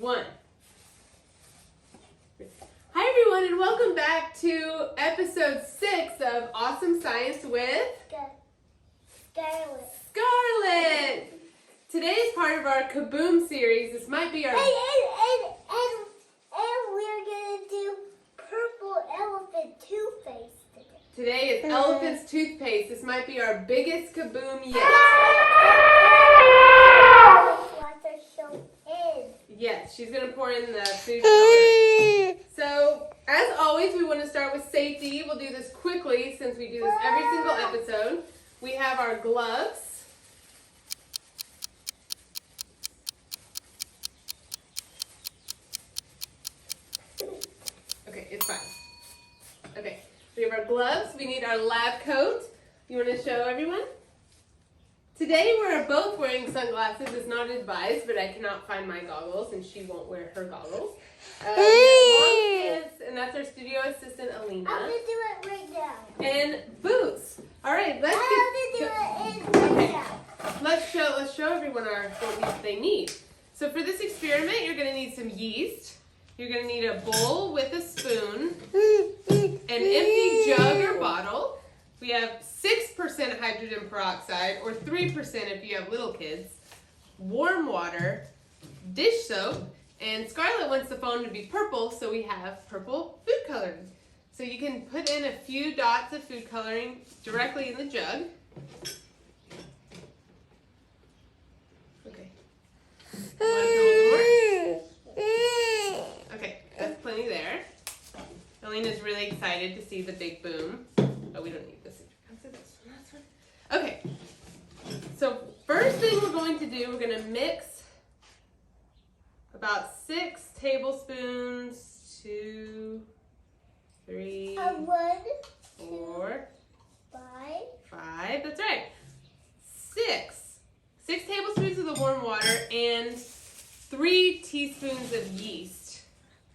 1. Hi everyone, and welcome back to episode 6 of Awesome Science with Scarlett. Today is part of our KABOOM series. This might be our... And we're going to do purple elephant toothpaste today. Today is elephant's toothpaste. This might be our biggest KABOOM yet. What the show is. Yes, she's going to pour in the food coloring. So, as always, we want to start with safety. We'll do this quickly since we do this every single episode. We have our gloves. Okay, it's fine. Okay, we have our gloves. We need our lab coat. You want to show everyone? Today we're both wearing sunglasses. It's not advised, but I cannot find my goggles, and she won't wear her goggles. We have long pants, and that's our studio assistant, Alina. I'm going to do it right now. And boots. All right, let's show everyone what they need. So for this experiment, you're going to need some yeast. You're going to need a bowl with a spoon, an empty jug or bottle. We have 6% hydrogen peroxide, or 3% if you have little kids, warm water, dish soap, and Scarlett wants the phone to be purple, so we have purple food coloring. So you can put in a few dots of food coloring directly in the jug. Okay. You want to put a little more? Okay, that's plenty there. Alina's really excited to see the big boom. Oh, we don't need this. Okay, so first thing we're going to do, we're going to mix about 6 tablespoons, 2, 3, 1, 4, 5. 5, that's right. 6 tablespoons of the warm water and 3 teaspoons of yeast.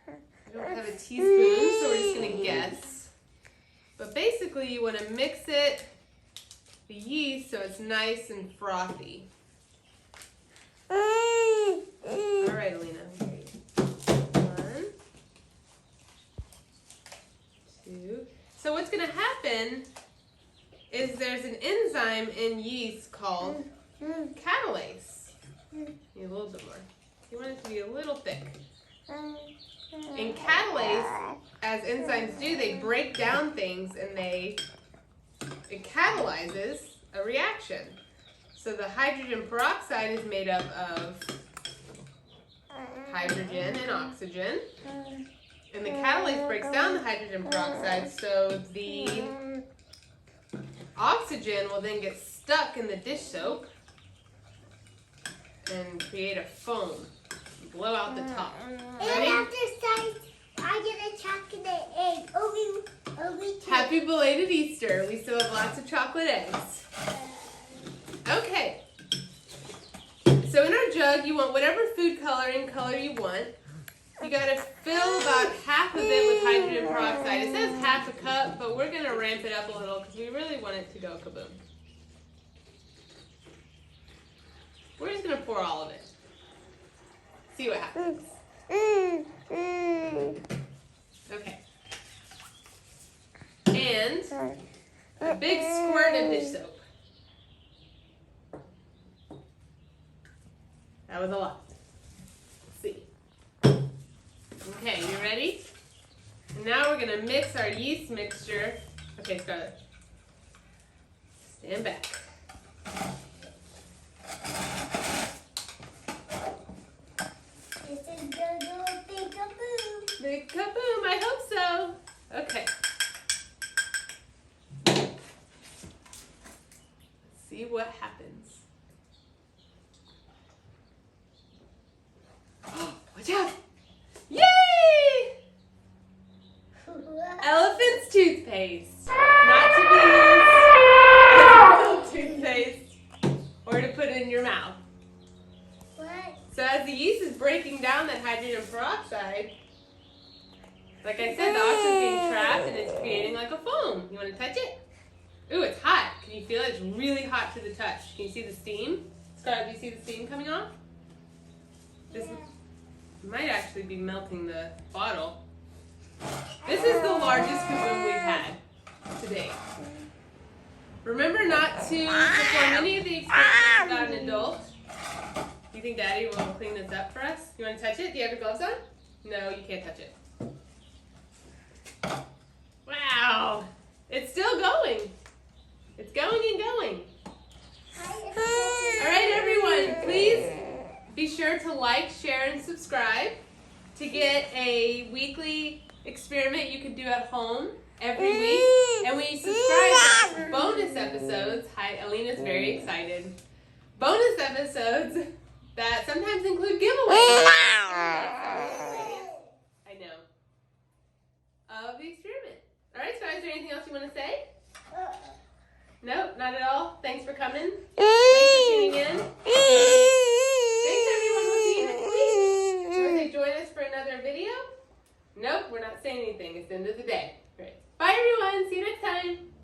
I don't have a teaspoon, so we're just going to guess. But basically you want to mix it, the yeast, so it's nice and frothy. All right, Alina. 1, 2. So what's going to happen is there's an enzyme in yeast called catalase. Need a little bit more. You want it to be a little thick. And catalase, as enzymes do, they break down things and it catalyzes a reaction. So the hydrogen peroxide is made up of hydrogen and oxygen. And the catalase breaks down the hydrogen peroxide, so the oxygen will then get stuck in the dish soap and create a foam. Blow out the top. Ready? And after size, I get a chocolate egg. Happy belated Easter. We still have lots of chocolate eggs. Okay. So in our jug, you want whatever food coloring color you want. You got to fill about half of it with hydrogen peroxide. It says half a cup, but we're going to ramp it up a little because we really want it to go kaboom. We're just going to pour all of it. See what happens. Okay. And a big squirt of dish soap. That was a lot. Let's see. Okay, you ready? And now we're going to mix our yeast mixture. Okay, Scarlett. Stand back. This is going to do a big kaboom. Big kaboom, I hope so. Okay. Let's see what happens. Watch out! Yay! Elephant's toothpaste. Not to be used as toothpaste or to put in your mouth. What? So as the yeast is breaking down that hydrogen peroxide, like I said, the oxygen is being trapped and it's creating like a foam. You want to touch it? Ooh, it's hot. Can you feel it? It's really hot to the touch. Can you see the steam? Scarlett, do you see the steam coming off? This, It might actually be melting the bottle. This is the largest KABOOM we've had to date. Remember not to perform any of the experiments without an adult. You think Daddy will clean this up for us? You want to touch it? Do you have your gloves on? No, you can't touch it. Wow! It's still going. It's going and going. All right, everyone, please be sure to like, share, and subscribe to get a weekly experiment you can do at home every week. And when you subscribe to bonus episodes, hi, Alina's very excited. Bonus episodes that sometimes include giveaways. I know. Of the experiment. All right, so is there anything else you want to say? Nope, not at all. Thanks for coming. Thanks for tuning in. Thanks, everyone. We'll see you next week. You want to join us for another video? Nope, we're not saying anything. It's the end of the day.